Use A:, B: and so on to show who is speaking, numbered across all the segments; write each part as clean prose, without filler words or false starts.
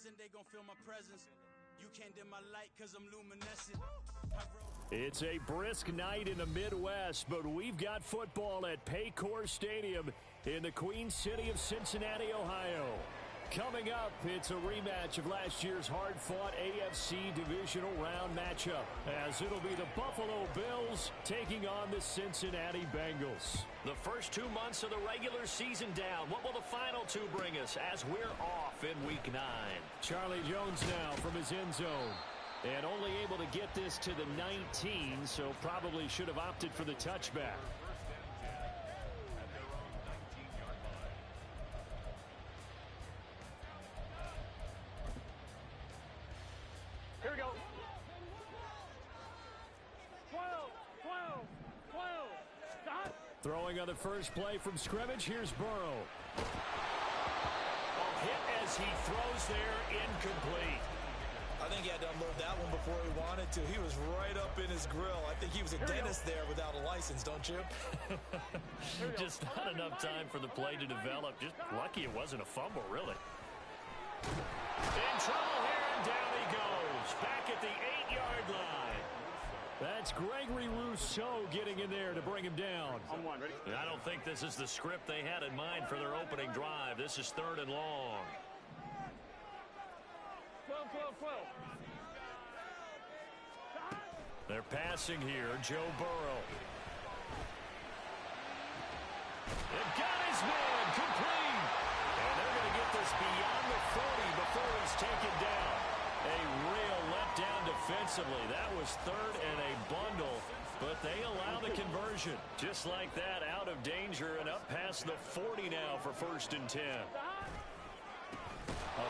A: present, they gon' feel my presence. You can't dim my light cause I'm luminescent.
B: It's a brisk night in the Midwest, but we've got football at Paycor Stadium in the Queen City of Cincinnati, Ohio. Coming up, it's a rematch of last year's hard-fought AFC divisional round matchup, as it'll be the Buffalo Bills taking on the Cincinnati Bengals.
C: The first 2 months of the regular season down. What will the final two bring us as we're off in Week 9?
B: Charlie Jones now from his end zone. And only able to get this to the 19, so probably should have opted for the touchback.
D: Here we go. 12, 12, 12. Stop.
B: Throwing on the first play from scrimmage, here's Burrow.
C: A hit as he throws there, incomplete.
E: I think he had to unload that one before he wanted to. He was right up in his grill. I think he was a dentist there without a license, don't you?
C: Just not enough time for the play to develop. Just lucky it wasn't a fumble, really. In trouble here, and down he goes. Back at the 8-yard line.
B: That's Gregory Rousseau getting in there to bring him down.
D: On one, ready?
C: I don't think this is the script they had in mind for their opening drive. This is 3rd and long.
D: 12, 12, 12.
B: They're passing here, Joe Burrow.
C: They've got his man, complete. And they're going to get this beyond the 40 before he's taken down. A real letdown defensively. That was 3rd and a bundle, but they allow the conversion. Just like that, out of danger and up past the 40 now for 1st and 10.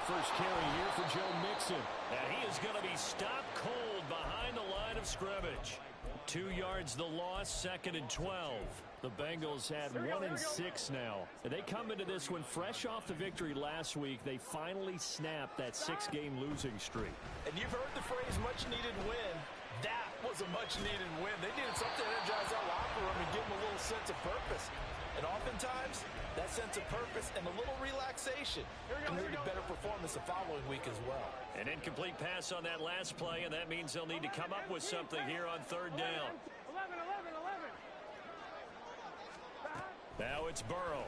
B: First carry here for Joe Mixon.
C: And he is going to be stopped cold behind the line of scrimmage.
B: 2 yards the loss, 2nd and 12. The Bengals had 1 and 6 now. And they come into this one fresh off the victory last week. They finally snapped that 6-game losing streak.
E: And you've heard the phrase much-needed win. That was a much-needed win. They needed something to energize that locker room and give them a little sense of purpose. And oftentimes, that sense of purpose and a little relaxation can lead to better performance the following week as well.
C: An incomplete pass on that last play, and that means they'll need to come up with something here on 3rd down.
D: 11, 11, 11.
B: Now it's Burrow.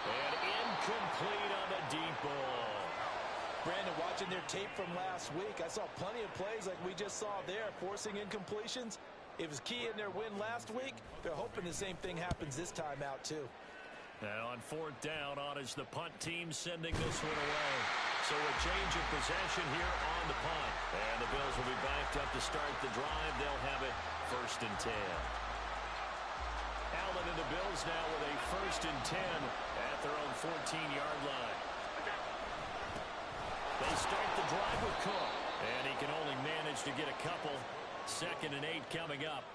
C: And incomplete on the deep ball.
E: Brandon, watching their tape from last week, I saw plenty of plays like we just saw there, forcing incompletions. It was key in their win last week. They're hoping the same thing happens this time out, too.
C: And on 4th down, on is the punt team sending this one away. So a change of possession here on the punt. And the Bills will be backed up to start the drive. They'll have it 1st and 10. Allen and the Bills now with a 1st and 10 at their own 14-yard line. They start the drive with Cook. And he can only manage to get a couple. 2nd and 8 coming up.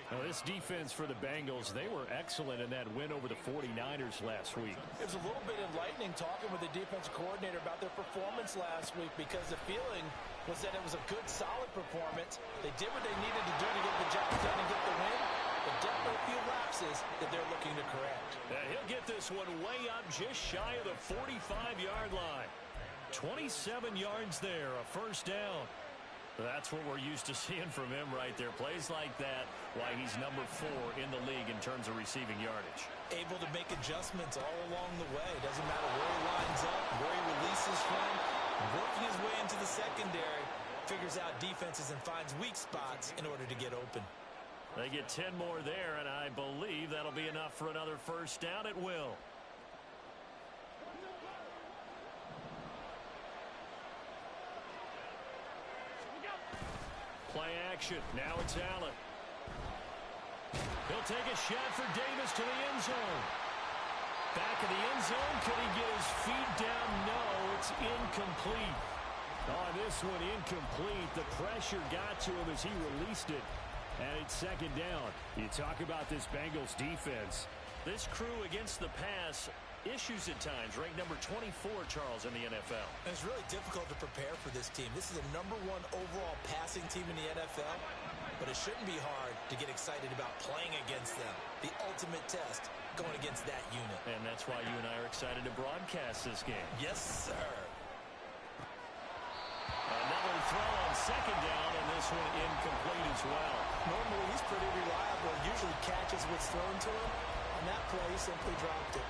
B: Now, this defense for the Bengals, they were excellent in that win over the 49ers last week.
E: It was a little bit enlightening talking with the defensive coordinator about their performance last week, because the feeling was that it was a good, solid performance. They did what they needed to do to get the job done and get the win, but definitely a few lapses that they're looking to correct.
C: He'll get this one way up just shy of the 45-yard line. 27 yards there, a 1st down. That's what we're used to seeing from him right there. Plays like that, why he's number 4 in the league in terms of receiving yardage.
E: Able to make adjustments all along the way. Doesn't matter where he lines up, where he releases from. Working his way into the secondary, figures out defenses and finds weak spots in order to get open.
C: They get 10 more there, and I believe that'll be enough for another 1st down at will.
B: Play action. Now it's Allen.
C: He'll take a shot for Davis to the end zone. Back of the end zone. Could he get his feet down? No, it's incomplete.
B: Oh, this one incomplete. The pressure got to him as he released it. And it's 2nd down. You talk about this Bengals defense.
C: This crew against the pass, issues at times, ranked number 24, Charles, in the NFL.
E: And it's really difficult to prepare for this team. This is the #1 overall passing team in the NFL. but it shouldn't be hard to get excited about playing against them. The ultimate test going against that unit.
C: And that's why you and I are excited to broadcast this game.
E: Yes, sir.
C: Another throw on second down, and this one incomplete as well.
E: Normally, he's pretty reliable. Usually catches what's thrown to him. On that play, he simply dropped it.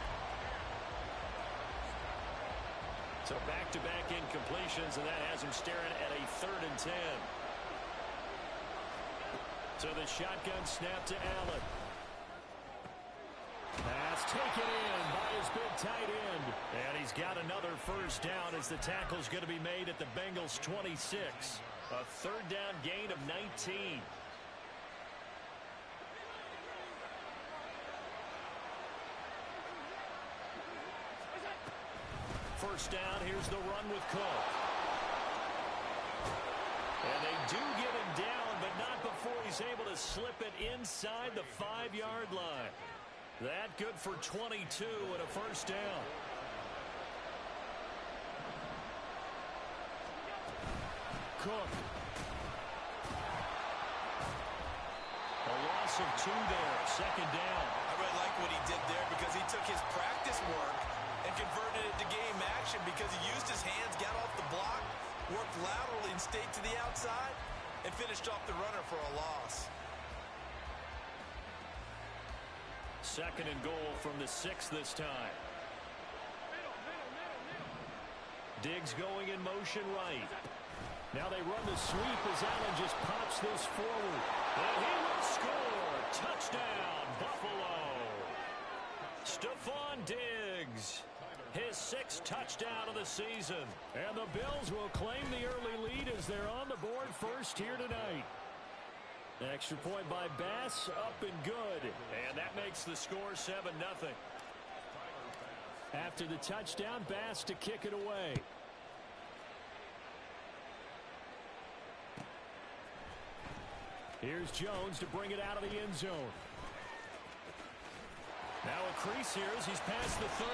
C: So back-to-back incompletions, and that has him staring at a 3rd and 10. So the shotgun snap to Allen. That's taken in by his big tight end. And he's got another first down as the tackle's going to be made at the Bengals' 26. A 3rd down gain of 19. First down, here's the run with Cook. And they do get him down, but not before he's able to slip it inside the 5-yard line. That good for 22 and a first down. Cook. A loss of 2 there, 2nd down.
E: I really like what he did there because he took his practice work and converted it to game action because he used his hands, got off the block, worked laterally and stayed to the outside, and finished off the runner for a loss.
C: 2nd and goal from the 6 this time. Diggs going in motion right. Now they run the sweep as Allen just pops this forward. And he will score. Touchdown, Buffalo. Stephon Diggs. His 6th touchdown of the season. And the Bills will claim the early lead as they're on the board first here tonight. Extra point by Bass, up and good. And that makes the score 7-0. After the touchdown, Bass to kick it away. Here's Jones to bring it out of the end zone. Now a crease here as he's past the 30.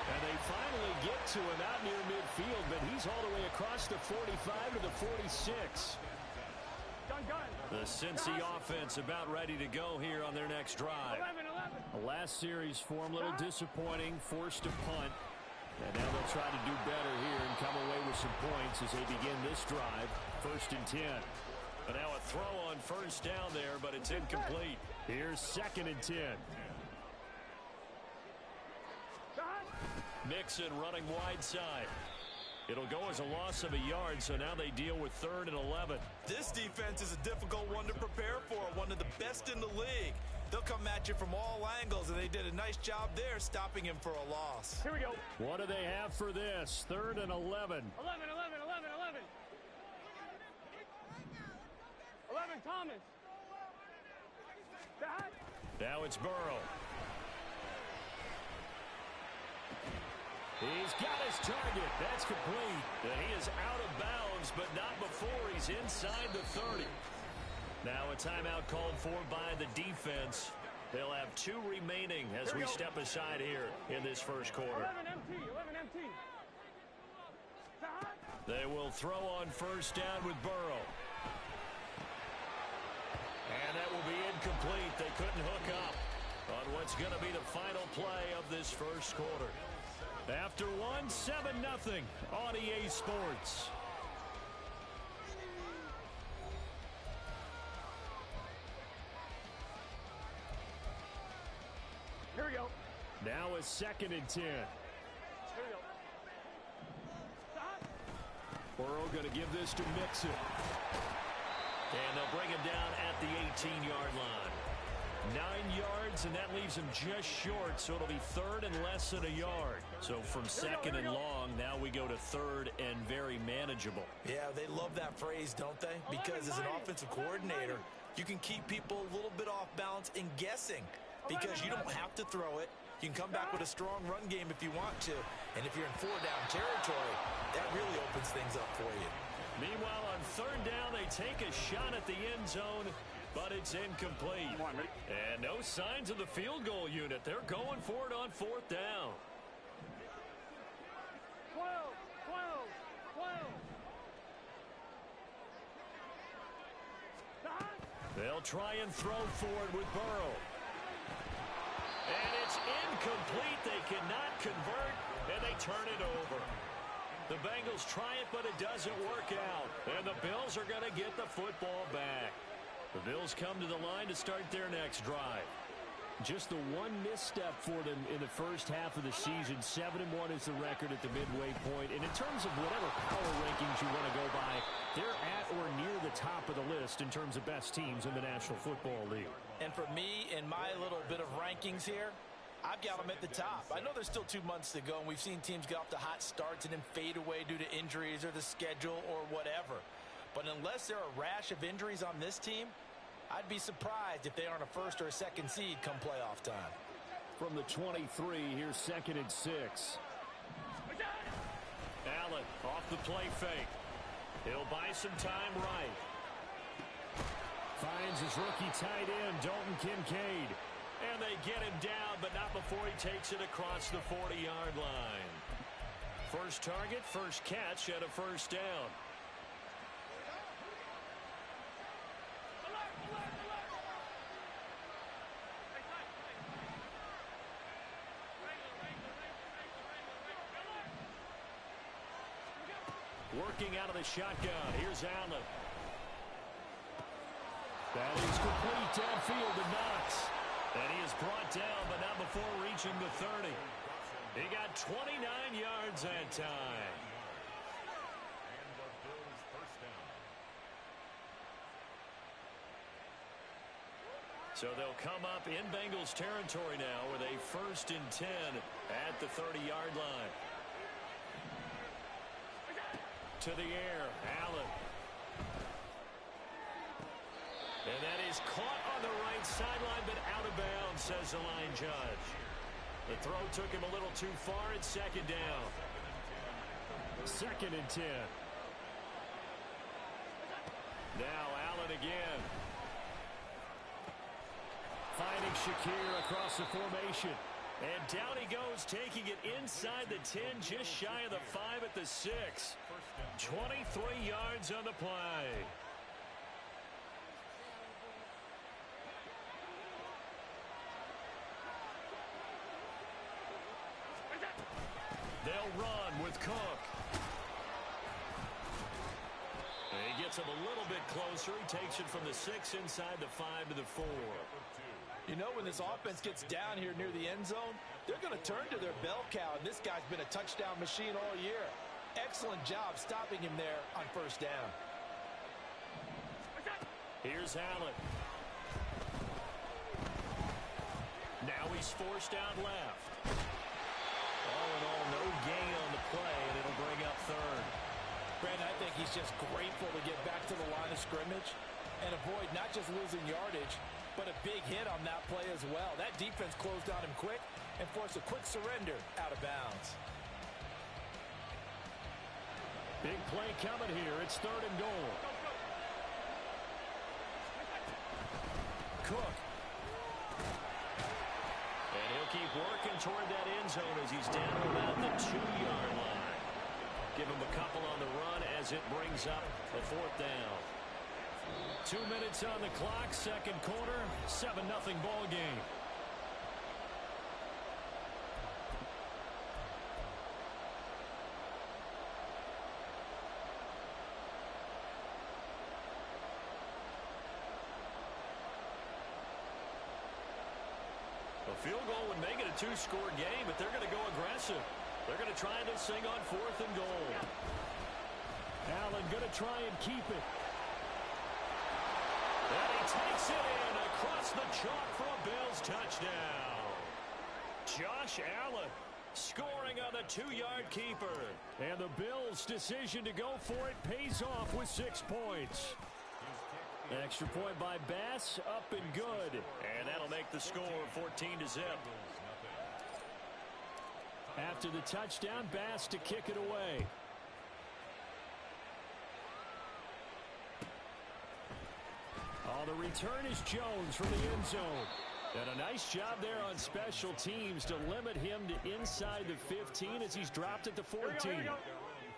C: And they finally get to him out near midfield, but he's all the way across the 45 to the 46. The Cincy offense about ready to go here on their next drive.
D: 11.
C: The last series for him, a little disappointing, forced a punt. And now they'll try to do better here and come away with some points as they begin this drive. 1st and 10. But now a throw on first down there, but it's incomplete. Here's 2nd and 10. Mixon running wide side. It'll go as a loss of a yard, so now they deal with 3rd and 11.
E: This defense is a difficult one to prepare for, one of the best in the league. They'll come at you from all angles, and they did a nice job there stopping him for a loss.
D: Here we go.
C: What do they have for this? 3rd and 11.
D: 11. 11, Thomas.
C: Now it's Burrow. He's got his target. That's complete. And he is out of bounds, but not before he's inside the 30. Now a timeout called for by the defense. They'll have 2 remaining as we step aside here in this first quarter.
D: 11 empty.
C: They will throw on first down with Burrow. And that will be incomplete. They couldn't hook up on what's going to be the final play of this first quarter. After one, 7-0 on EA Sports.
D: Here we go.
C: Now a 2nd and 10.
D: Here we go.
C: Burrow going to give this to Mixon. And they'll bring him down at the 18-yard line. 9 yards, and that leaves him just short, so it'll be 3rd and less than a yard. So from 2nd and long, now we go to 3rd and very manageable.
E: Yeah, they love that phrase, don't they? Because as an offensive coordinator, you can keep people a little bit off balance and guessing because you don't have to throw it. You can come back with a strong run game if you want to. And if you're in 4-down territory, that really opens things up for you.
C: Meanwhile, on 3rd down, they take a shot at the end zone, but it's incomplete. And no signs of the field goal unit. They're going for it on 4th down.
D: 12.
B: They'll try and throw forward with Burrow. And it's incomplete. They cannot convert, and they turn it over. The Bengals try it, but it doesn't work out. And the Bills are going to get the football back. The Bills come to the line to start their next drive. Just the one misstep for them in the first half of the season. 7-1 is the record at the midway point. And in terms of whatever power rankings you want to go by, they're at or near the top of the list in terms of best teams in the National Football League.
E: And for me, in my little bit of rankings here, I've got them at the top. I know there's still 2 months to go, and we've seen teams get off to hot starts and then fade away due to injuries or the schedule or whatever. But unless there are a rash of injuries on this team, I'd be surprised if they aren't a first or a second seed come playoff time.
B: From the 23, here's 2nd and 6. Allen off the play fake. He'll buy some time right. Finds his rookie tight end, Dalton Kincaid. And they get him down, but not before he takes it across the 40-yard line. First target, first catch, and a first down. Working out of the shotgun. Here's Allen. That is complete downfield to Knox. And he is brought down, but not before reaching the 30. He got 29 yards that time. So they'll come up in Bengals territory now with a 1st and 10 at the 30-yard line. To the air, Allen. And that is caught on the right sideline, but out of bounds, says the line judge. The throw took him a little too far. It's 2nd down. 2nd and 10. Now Allen again. Finding Shakir across the formation. And down he goes, taking it inside the 10, just shy of the 5 at the 6. 23 yards on the play. They'll run with Cook. And he gets him a little bit closer. He takes it from the 6 inside the 5 to the 4.
E: You know, when this offense gets down here near the end zone, they're going to turn to their bell cow, and this guy's been a touchdown machine all year. Excellent job stopping him there on first down.
B: Here's Allen. Now he's forced out left. All in all, no gain on the play, and it'll bring up 3rd.
E: Brandon, I think he's just grateful to get back to the line of scrimmage and avoid not just losing yardage, but a big hit on that play as well. That defense closed on him quick and forced a quick surrender out of bounds.
B: Big play coming here. It's 3rd and goal. Cook. And he'll keep working toward that end zone as he's down about the 2-yard line. Give him a couple on the run as it brings up the 4th down. 2 minutes on the clock, 2nd quarter, 7-0 ball game. A field goal would make it a 2-score game, but they're going to go aggressive. They're going to try this thing on 4th and goal. Allen going to try and keep it. And he takes it in across the chalk for a Bills touchdown. Josh Allen scoring on the 2-yard keeper. And the Bills' decision to go for it pays off with 6 points. Extra point by Bass, up and good. And that'll make the score 14-0. After the touchdown, Bass to kick it away. The return is Jones from the end zone. And a nice job there on special teams to limit him to inside the 15 as he's dropped at the 14.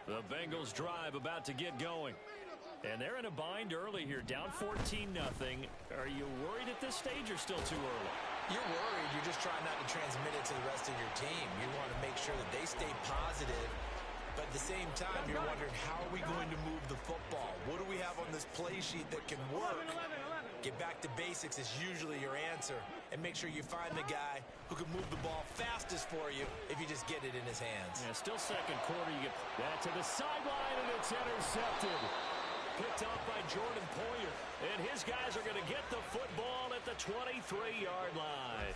B: The Bengals drive about to get going. And they're in a bind early here, down 14-0. Are you worried at this stage or still too early?
E: You're worried. You're just trying not to transmit it to the rest of your team. You want to make sure that they stay positive. But at the same time, you're wondering, how are we going to move the football? What do we have on this play sheet that can work? Get back to basics is usually your answer. And make sure you find the guy who can move the ball fastest for you if you just get it in his hands.
B: Yeah, still second quarter. You get that to the sideline, and it's intercepted. Picked off by Jordan Poyer. And his guys are going to get the football at the 23-yard line.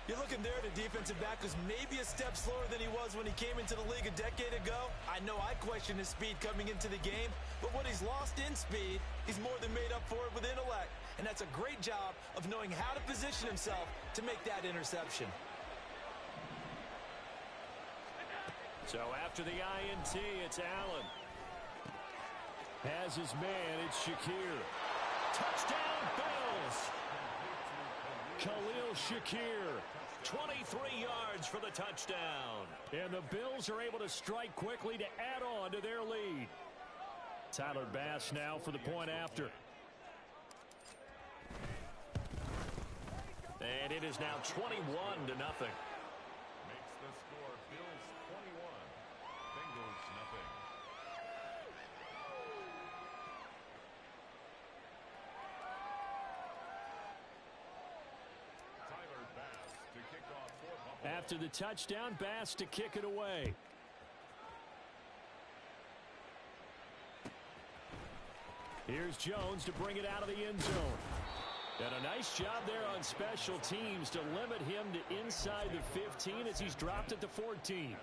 E: You're looking there at a defensive back who's maybe a step slower than he was when he came into the league a decade ago. I know I questioned his speed coming into the game, but what he's lost in speed, he's more than made up for it with intellect. And that's a great job of knowing how to position himself to make that interception.
B: So after the INT, it's Allen. Has his man, it's Shakir. Touchdown, Bills! Khalil Shakir, 23 yards for the touchdown. And the Bills are able to strike quickly to add on to their lead. Tyler Bass now for the point after. And it is now 21-0.
C: Makes the score Bills 21, Bengals nothing. Tyler Bass to kick off for Buffalo.
B: After the touchdown, Bass to kick it away. Here's Jones to bring it out of the end zone. And a nice job there on special teams to limit him to inside the 15 as he's dropped it to 14.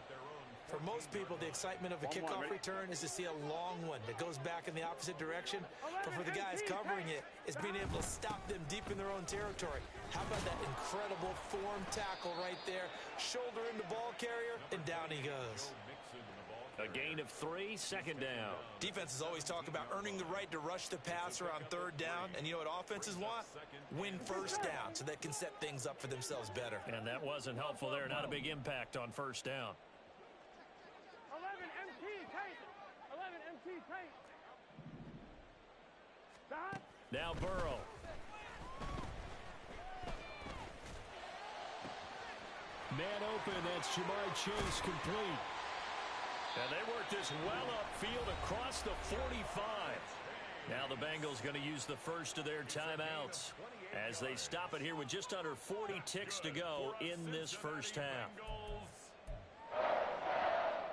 E: For most people, the excitement of a kickoff return is to see a long one that goes back in the opposite direction. But for the guys covering it, it's being able to stop them deep in their own territory. How about that incredible form tackle right there? Shoulder in the ball carrier, and down he goes.
B: A gain of 3, second down.
E: Defenses always talk about earning the right to rush the passer on third down. And you know what offenses want? Win first down so they can set things up for themselves better.
B: And that wasn't helpful there. Not a big impact on first down.
D: 11 MT tight. 11 MT tight. Stop.
B: Now Burrow. Man open, that's Jamar Chase complete. And they work this well upfield across the 45. Now the Bengals going to use the first of their timeouts as they stop it here with just under 40 ticks to go in this first half.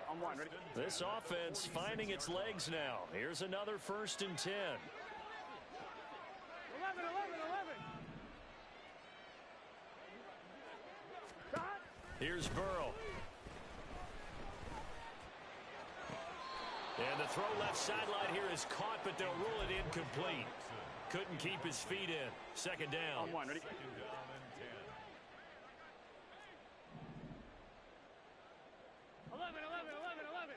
D: I'm one, ready?
B: This offense finding its legs now. Here's another 1st and 10.
D: 11, 11, 11. Stop.
B: Here's Burrow. And the throw left sideline here is caught, but they'll rule it incomplete. Couldn't keep his feet in. Second down.
D: I'm one, ready? 11, 11, 11, 11.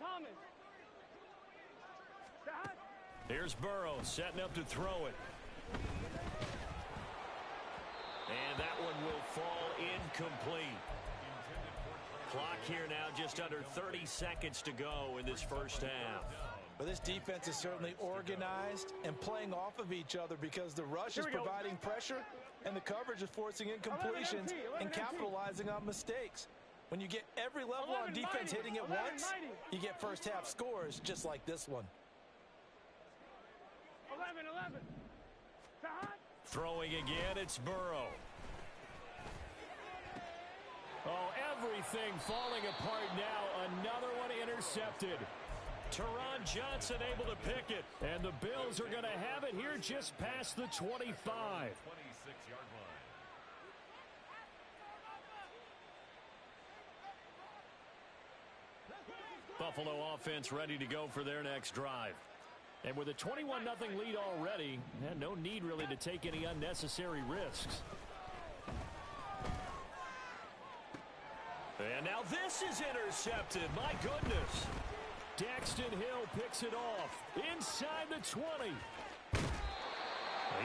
D: Thomas. Stop.
B: Here's Burrow setting up to throw it. And that one will fall incomplete. Clock here now just under 30 seconds to go in this first half.
E: But this defense is certainly organized and playing off of each other because the rush is providing pressure and the coverage is forcing incompletions and capitalizing on mistakes. When you get every level on defense hitting at once, you get first half scores just like this one.
D: 11.
B: Throwing again, it's Burrow. Oh, everything falling apart now. Another one intercepted. Teron Johnson able to pick it. And the Bills are going to have it here just past the 25.
C: 26-yard line.
B: Buffalo offense ready to go for their next drive. And with a 21-0 lead already, no need really to take any unnecessary risks. And now this is intercepted. My goodness. Daxton Hill picks it off inside the 20. Well,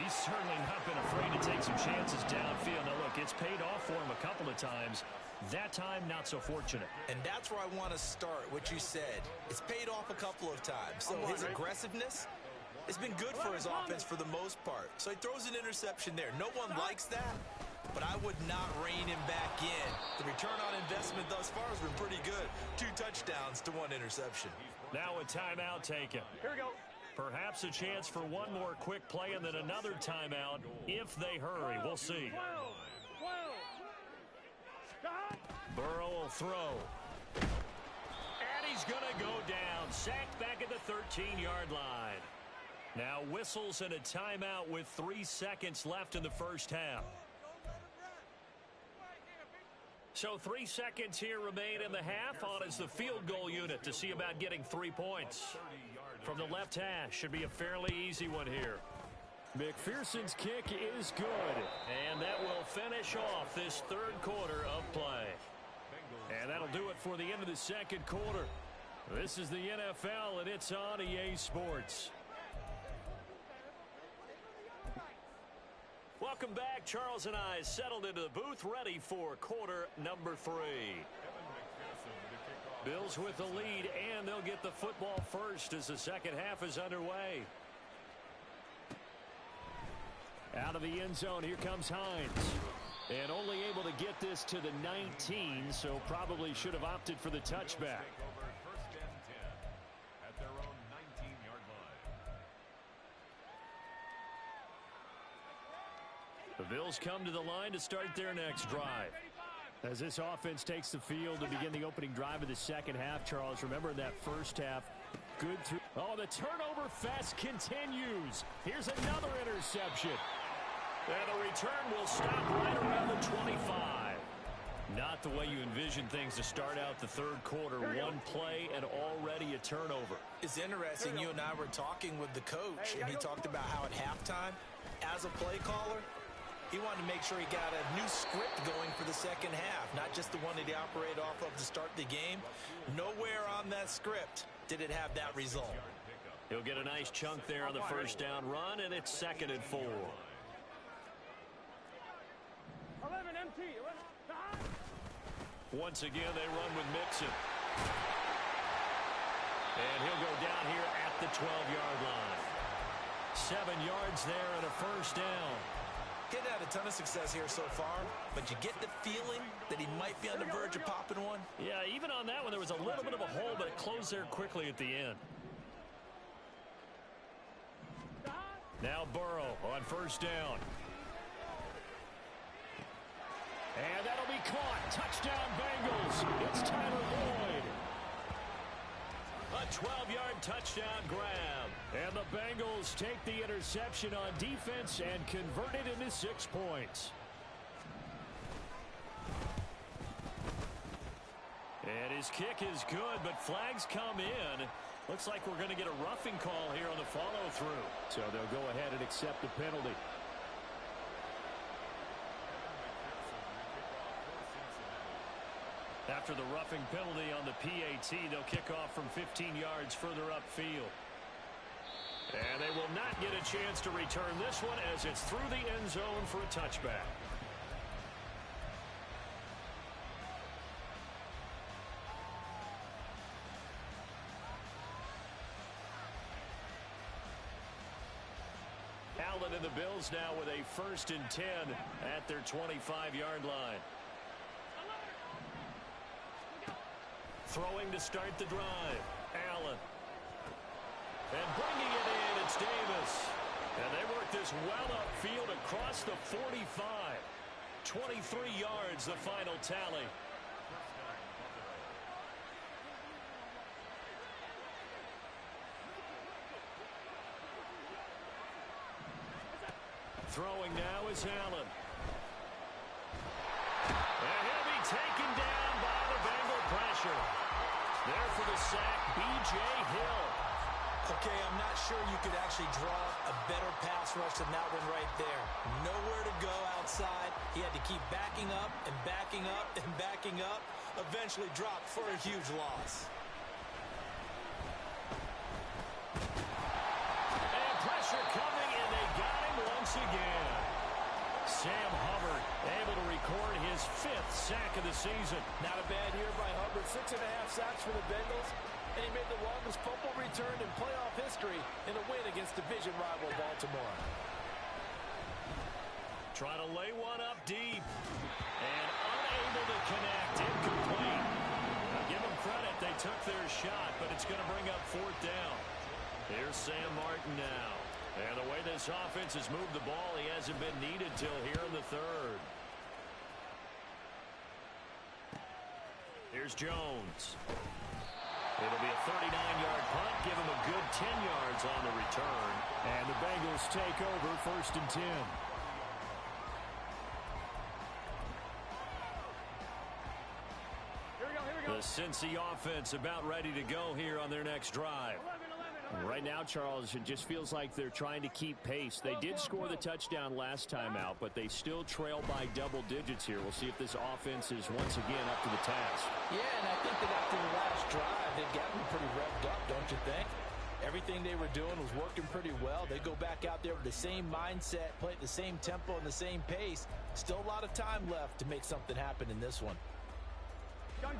B: he's certainly not been afraid to take some chances downfield. Now, look, it's paid off for him a couple of times. That time, not so fortunate.
E: And that's where I want to start, what you said. It's paid off a couple of times. So his aggressiveness has been good for his offense for the most part. So he throws an interception there. No one likes that, but I would not rein him back in. The return on investment thus far has been pretty good. 2 touchdowns to 1 interception.
B: Now a timeout taken.
D: Here we go.
B: Perhaps a chance for one more quick play and then another timeout if they hurry. We'll see.
D: 12.
B: Burrow will throw. And he's going to go down. Sacked back at the 13-yard line. Now whistles and a timeout with 3 seconds left in the first half. So 3 seconds here remain in the half. On is the field goal unit to see about getting 3 points. From the left hash, should be a fairly easy one here. McPherson's kick is good. And that will finish off this third quarter of play. And that'll do it for the end of the second quarter. This is the NFL, and it's on EA Sports. Welcome back. Charles and I settled into the booth, ready for quarter number 3. Bills with the lead, and they'll get the football first as the second half is underway. Out of the end zone, here comes Hines. And only able to get this to the 19, so probably should have opted for the touchback. The Bills come to the line to start their next drive. As this offense takes the field to begin the opening drive of the second half, Charles, remember in that first half, good through. Oh, the turnover fest continues. Here's another interception. And the return will stop right around the 25. Not the way you envision things to start out the third quarter. One play and already a turnover.
E: It's interesting. You and I were talking with the coach, and he talked about how at halftime, as a play caller, he wanted to make sure he got a new script going for the second half, not just the one that he operated off of to start the game. Nowhere on that script did it have that result.
B: He'll get a nice chunk there on the first down run, and it's 2nd and 4.
D: 11 MT.
B: Once again, they run with Mixon. And he'll go down here at the 12-yard line. 7 yards there and a first down.
E: He's had a ton of success here so far, but you get the feeling that he might be on the verge of popping one.
B: Yeah, even on that one, there was a little bit of a hole, but it closed there quickly at the end. Now Burrow on first down. And that'll be caught. Touchdown, Bengals. It's Tyler Boyd. A 12-yard touchdown grab. And the Bengals take the interception on defense and convert it into 6 points. And his kick is good, but flags come in. Looks like we're going to get a roughing call here on the follow-through. So they'll go ahead and accept the penalty. After the roughing penalty on the PAT, they'll kick off from 15 yards further upfield. And they will not get a chance to return this one as it's through the end zone for a touchback. Allen and the Bills now with a 1st and 10 at their 25-yard line. Throwing to start the drive. Allen. And bringing it in, it's Davis. And they work this well upfield across the 45. 23 yards, the final tally. Throwing now is Allen. And he'll be taken down by the Bengal pressure. There for the sack, B.J. Hill.
E: Okay, I'm not sure you could actually draw a better pass rush than that one right there. Nowhere to go outside. He had to keep backing up and backing up and backing up. Eventually dropped for a huge loss.
B: And pressure coming, and they got him once again. Sam Hubbard able to record his 5th sack of the season.
E: Not a bad year by Hubbard. 6.5 sacks for the Bengals, and he made the longest fumble return in playoff history in a win against division rival Baltimore.
B: Trying to lay one up deep, and unable to connect. Incomplete. Now give them credit. They took their shot, but it's going to bring up 4th down. Here's Sam Martin now. And the way this offense has moved the ball, he hasn't been needed till here in the 3rd. Here's Jones. It'll be a 39-yard punt. Give him a good 10 yards on the return. And the Bengals take over 1st and 10. The Cincy offense about ready to go here on their next drive.
D: Right now, Charles, it just feels like they're trying to keep pace. They did score the touchdown last time out, but they still trail by double digits here. We'll see if this offense is once again up to the task.
E: Yeah, and I think that after the last drive, they've gotten pretty revved up, don't you think? Everything they were doing was working pretty well. They go back out there with the same mindset, play at the same tempo and the same pace. Still a lot of time left to make something happen in this one.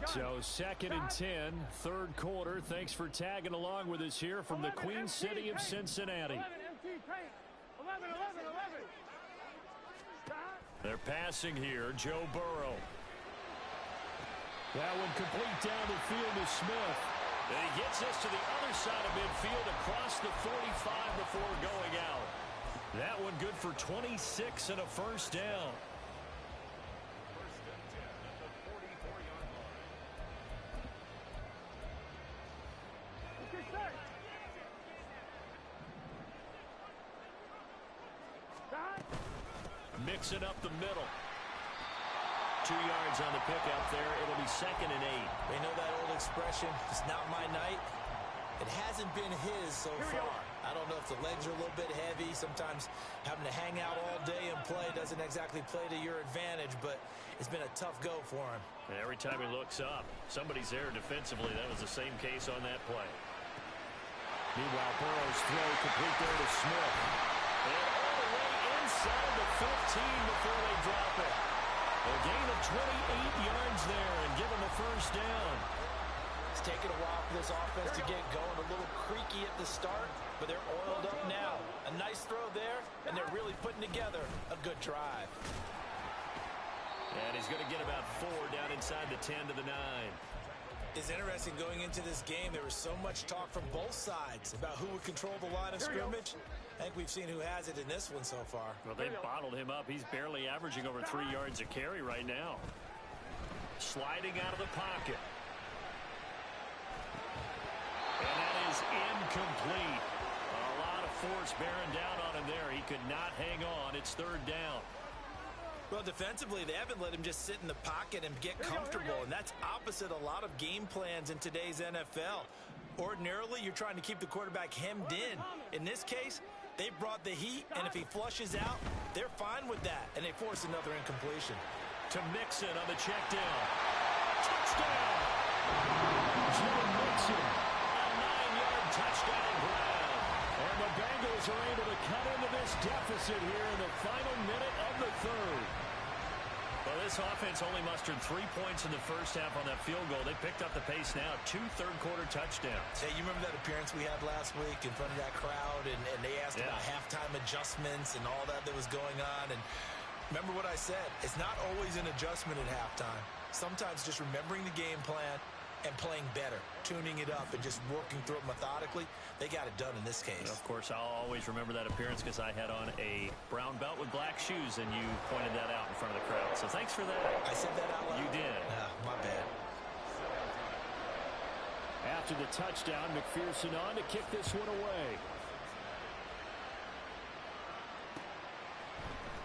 B: So 2nd and 10, 3rd quarter. Thanks for tagging along with us here from the Queen City of Cincinnati. They're passing here. Joe Burrow. That one complete down the field to Smith. And he gets this to the other side of midfield across the 45 before going out. That one good for 26 and a 1st down. Mixing up the middle. 2 yards on the pickup there. It'll be 2nd and 8.
E: They know that old expression, it's not my night. It hasn't been his so far. I don't know if the legs are a little bit heavy. Sometimes having to hang out all day and play doesn't exactly play to your advantage, but it's been a tough go for him.
B: And every time he looks up, somebody's there defensively. That was the same case on that play. Meanwhile, Burrow's throw complete there to Smith. And all the way inside the 15 before they drop it. A gain of 28 yards there and give him a 1st down.
E: It's taken a while for this offense to get going. A little creaky at the start, but they're oiled up now. A nice throw there, and they're really putting together a good drive.
B: And he's going to get about 4 down inside the 10 to the 9.
E: It's interesting going into this game. There was so much talk from both sides about who would control the line of scrimmage. I think we've seen who has it in this one so far.
B: Well, they bottled him up. He's barely averaging over 3 yards a carry right now. Sliding out of the pocket. And that is incomplete. A lot of force bearing down on him there. He could not hang on. It's 3rd down.
E: Well, defensively, they haven't let him just sit in the pocket and get comfortable, and that's opposite a lot of game plans in today's NFL. Ordinarily, you're trying to keep the quarterback hemmed in. In this case, they brought the heat, and if he flushes out, they're fine with that, and they force another incompletion.
B: To Mixon on the check down. Touchdown! Joe Mixon, a 9-yard touchdown grab. And the Bengals are able to cut into this deficit here in the final minute of the 3rd. Well, this offense only mustered 3 points in the 1st half on that field goal. They picked up the pace now. 2 third-quarter touchdowns.
E: Hey, you remember that appearance we had last week in front of that crowd, and they asked about halftime adjustments and all that was going on, and remember what I said. It's not always an adjustment at halftime. Sometimes just remembering the game plan and playing better, tuning it up and just working through it methodically. They got it done in this case.
B: Of course, I'll always remember that appearance because I had on a brown belt with black shoes, and you pointed that out in front of the crowd. So thanks for that.
E: I said that out loud?
B: You did.
E: My bad.
B: After the touchdown, McPherson on to kick this one away.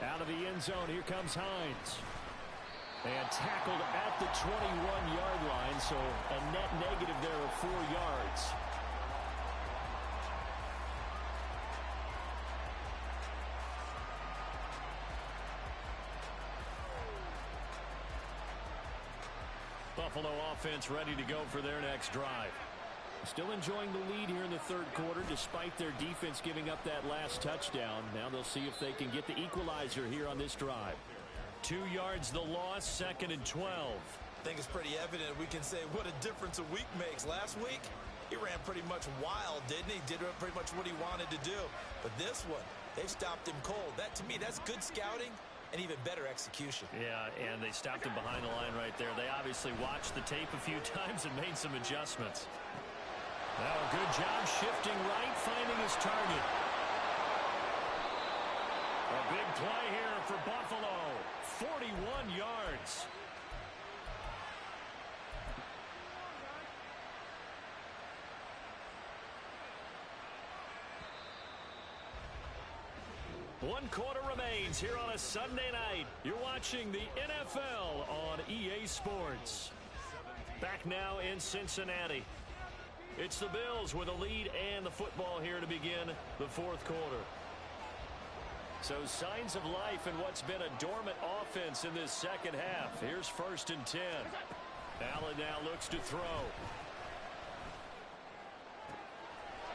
B: Out of the end zone, here comes Hines. And tackled at the 21-yard line, so a net negative there of 4 yards. Buffalo offense ready to go for their next drive. Still enjoying the lead here in the 3rd quarter despite their defense giving up that last touchdown. Now they'll see if they can get the equalizer here on this drive.
C: 2 yards the loss, 2nd and 12.
E: I think it's pretty evident we can say what a difference a week makes. Last week, he ran pretty much wild, didn't he? Did pretty much what he wanted to do. But this one, they've stopped him cold. That, to me, that's good scouting and even better execution.
C: Yeah, and they stopped him behind the line right there. They obviously watched the tape a few times and made some adjustments. Now a good job shifting right, finding his target. A big play here for Buffalo. 41 yards. One quarter remains here on a Sunday night. You're watching the NFL on EA Sports. Back now in Cincinnati. It's the Bills with a lead and the football here to begin the fourth quarter. So signs of life in what's been a dormant offense in this second half. Here's 1st and 10. Allen now looks to throw.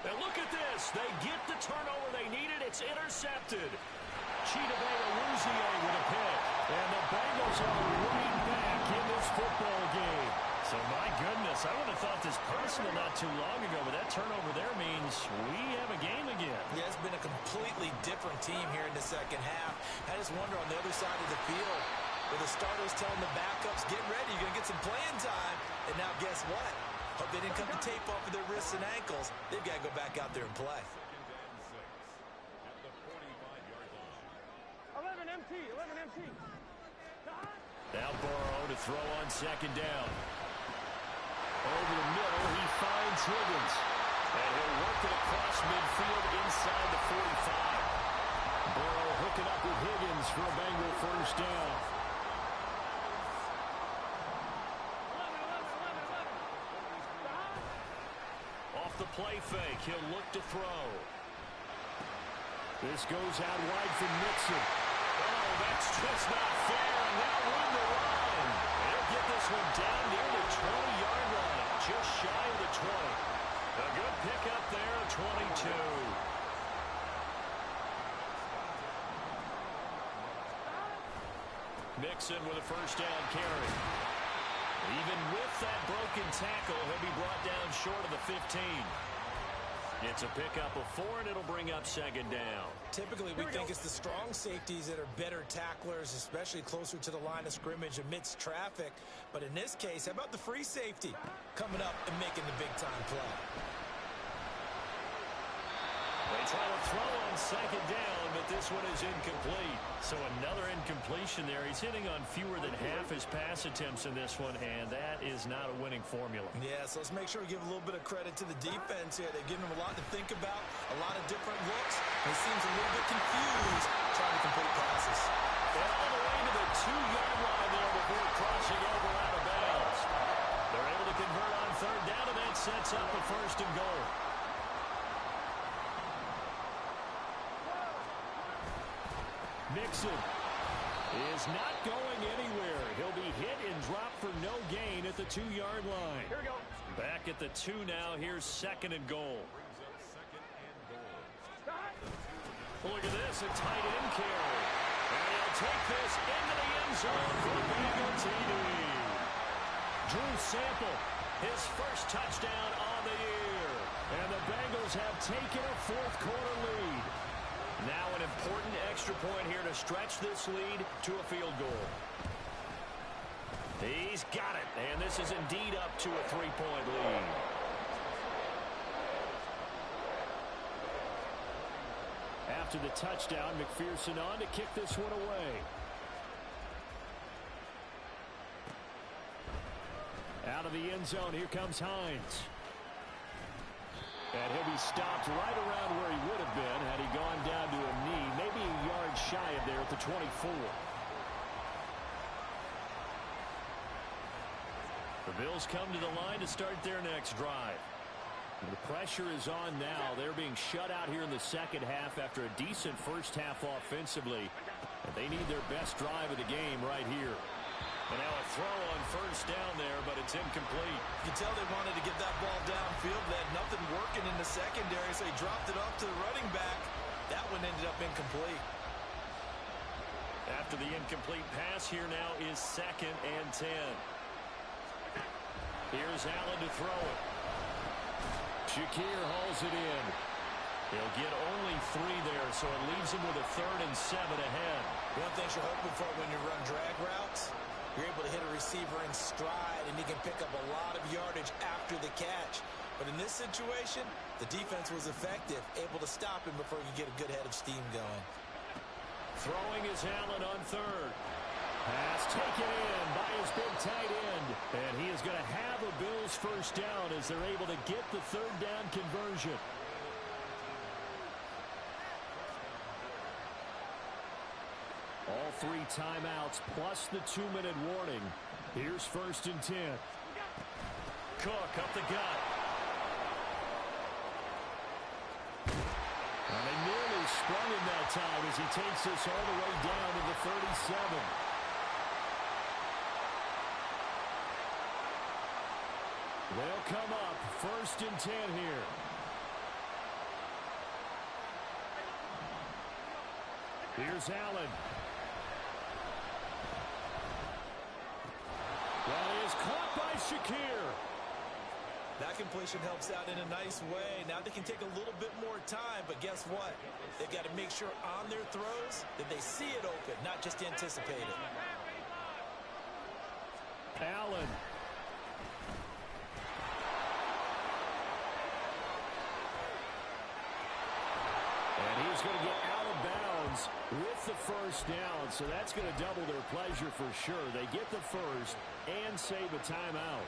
C: And look at this. They get the turnover they needed. It's intercepted. Chidobe Awuzie with a pick. And the Bengals are right back in this football game. So, my goodness, I would have thought this personal not too long ago, but that turnover there means we have a game again.
E: Yeah, it's been a completely different team here in the second half. I just wonder on the other side of the field, where the starters telling the backups, get ready, you're going to get some playing time. And now guess what? Hope they didn't cut the tape off of their wrists and ankles. They've got to go back out there and play.
F: 11 MT.
C: Now Burrow to throw on 2nd down. Over the middle, he finds Higgins. And he'll work it across midfield inside the 45. Burrow hooking up with Higgins for a Bengal 1st down. Off the play fake, he'll look to throw. This goes out wide for Mixon. Oh, that's just not fair. And now run the line. They'll get this one down near the 20-yard line. Just shy of the 20. A good pickup there at 22. Mixon with a 1st down carry. Even with that broken tackle, he'll be brought down short of the 15. It's a pickup of 4, and it'll bring up 2nd down.
E: Typically, we think it's the strong safeties that are better tacklers, especially closer to the line of scrimmage amidst traffic. But in this case, how about the free safety coming up and making the big-time play?
C: They try to throw on 2nd down, but this one is incomplete. So another incompletion there. He's hitting on fewer than half his pass attempts in this one, and that is not a winning formula.
E: Yeah, so let's make sure we give a little bit of credit to the defense here. They've given him a lot to think about, a lot of different looks. He seems a little bit confused trying to complete passes.
C: And all the way to the 2-yard line there before crossing over out of bounds. They're able to convert on 3rd down, and that sets up a 1st and goal. Mixon is not going anywhere. He'll be hit and dropped for no gain at the 2-yard line.
F: Here we go.
C: Back at the 2 now. Here's 2nd and goal. Look at this, a tight end carry. And he'll take this into the end zone for a Bengal TD. Drew Sample, his 1st touchdown on the year. And the Bengals have taken a 4th quarter lead. Now an important extra point here to stretch this lead to a field goal. He's got it, and this is indeed up to a 3-point lead. After the touchdown, McPherson on to kick this one away. Out of the end zone, here comes Hines. And he'll be stopped right around where he would have been had he gone down to a knee, maybe a yard shy of there at the 24. The Bills come to the line to start their next drive. And the pressure is on now. They're being shut out here in the second half after a decent first half offensively. And they need their best drive of the game right here. And now a throw on 1st down there, but it's incomplete.
E: You can tell they wanted to get that ball downfield. They had nothing working in the secondary, so they dropped it off to the running back. That one ended up incomplete.
C: after the incomplete pass. Here now is 2nd and 10. Here's Allen to throw it. Shakir hauls it in. He'll get only 3 there, so it leaves him with a 3rd and 7 ahead.
E: One thing you're hoping for when you run drag routes, you're able to hit a receiver in stride, and he can pick up a lot of yardage after the catch. But in this situation, the defense was effective, able to stop him before he could get a good head of steam going.
C: Throwing is Allen on 3rd.
B: Pass taken in by his big tight end. And he is going to have a Bills first down as they're able to get the 3rd down conversion. All 3 timeouts plus the 2-minute warning. Here's 1st and 10.
C: Cook up the gut.
B: And they nearly sprung him that time as he takes this all the way down to the 37. They'll come up 1st and 10 here. Here's Allen. That is caught by Shakir.
E: That completion helps out in a nice way. Now they can take a little bit more time, but guess what? They've got to make sure on their throws that they see it open, not just anticipate it.
B: Allen. And he's going to get out of bounds with the first down, so that's going to double their pleasure for sure. They get the first and save a timeout.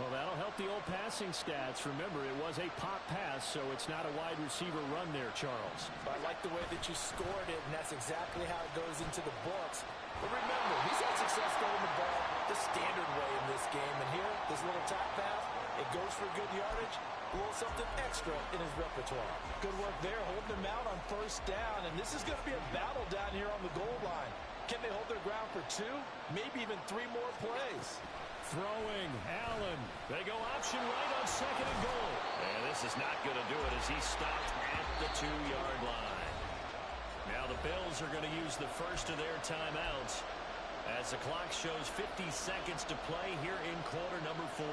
B: Well, that'll help the old passing stats. Remember, it was a pop pass, so it's not a wide receiver run there, Charles.
E: I like the way that you scored it, and that's exactly how it goes into the books. But remember, he's had success throwing the ball the standard way in this game. And here, this little top pass, it goes for good yardage, a little something extra in his repertoire. Good work there, holding him out on 1st down. And this is going to be a battle down here on the goal line. Can they hold their ground for 2, maybe even 3 more plays?
B: Throwing, Allen. They go option right on 2nd and goal.
C: And this is not going to do it as he's stopped at the 2-yard line. Now the Bills are going to use the first of their timeouts as the clock shows 50 seconds to play here in quarter number 4.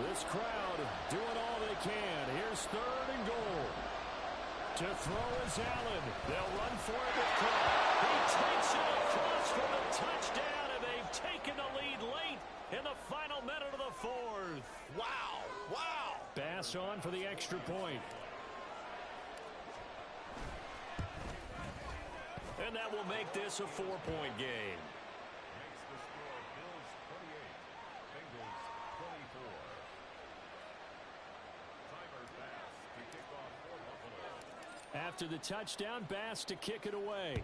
B: This crowd doing all they can. Here's 3rd and goal. To throw is Allen. They'll run for it with Cook.
C: He takes it across for the touchdown, and they've taken the lead late in the final minute of the 4th.
E: Wow, wow.
B: Bass on for the extra point.
C: And that will make this a 4-point game.
B: After the touchdown, Bass to kick it away.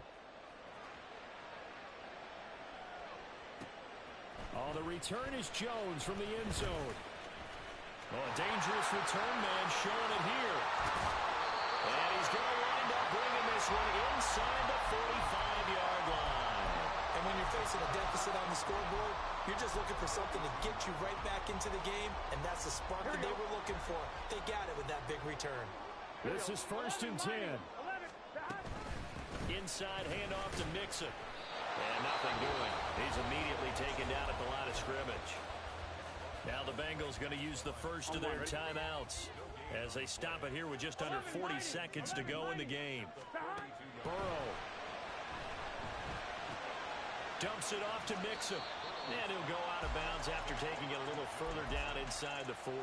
B: Oh, the return is Jones from the end zone.
C: Oh, a dangerous return man showing it here. And he's going to wind up bringing this one inside the 45-yard line.
E: And when you're facing a deficit on the scoreboard, you're just looking for something to get you right back into the game, and that's the spark that they were looking for. They got it with that big return.
B: This is 1st and 10.
C: Inside handoff to Mixon. And nothing doing. He's immediately taken down at the line of scrimmage. Now the Bengals going to use the first of their timeouts as they stop it here with just under 40 seconds to go in the game.
B: Burrow.
C: Dumps it off to Mixon. And he'll go out of bounds after taking it a little further down inside the 40.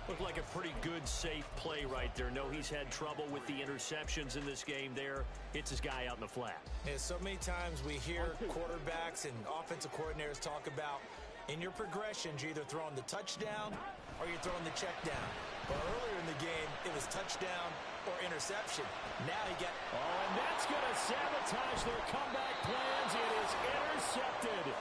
C: Looked like a pretty good, safe play right there. No, he's had trouble with the interceptions in this game there. Hits his guy out in the flat.
E: Yeah, so many times we hear quarterbacks and offensive coordinators talk about in your progressions, you're either throwing the touchdown or you're throwing the check down. But earlier in the game, it was touchdown or interception. Now you got...
B: Oh, and that's going to sabotage their comeback plans. It is intercepted.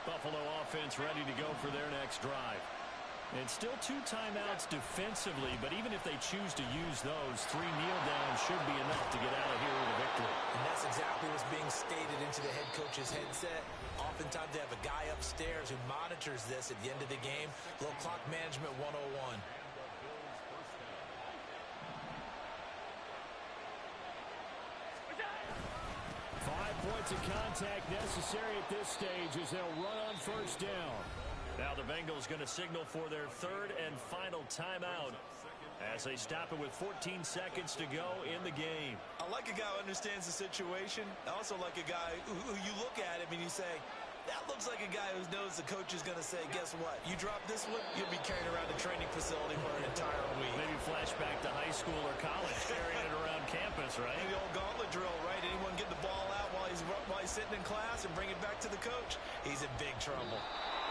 C: Buffalo offense ready to go for their next drive. And still 2 timeouts defensively, but even if they choose to use those, 3 kneel downs should be enough to get out of here with a victory.
E: And that's exactly what's being stated into the head coach's headset. Oftentimes they have a guy upstairs who monitors this at the end of the game. A little clock management 101.
B: Points of contact necessary at this stage as they'll run on first down.
C: Now the Bengals going to signal for their 3rd and final timeout as they stop it with 14 seconds to go in the game.
E: I like a guy who understands the situation. I also like a guy who you look at him and you say, that looks like a guy who knows the coach is going to say, guess what? You drop this one, you'll be carrying around a training facility for an entire week.
C: Maybe flashback to high school or college, carrying it around campus, right?
E: And the old gauntlet drill, right? Anyone get the ball out while he's sitting in class and bring it back to the coach? He's in big trouble.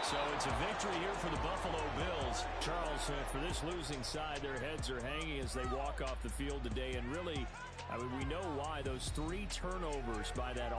B: So it's a victory here for the Buffalo Bills. Charles, for this losing side, their heads are hanging as they walk off the field today. And really, I mean, we know why. Those 3 turnovers by that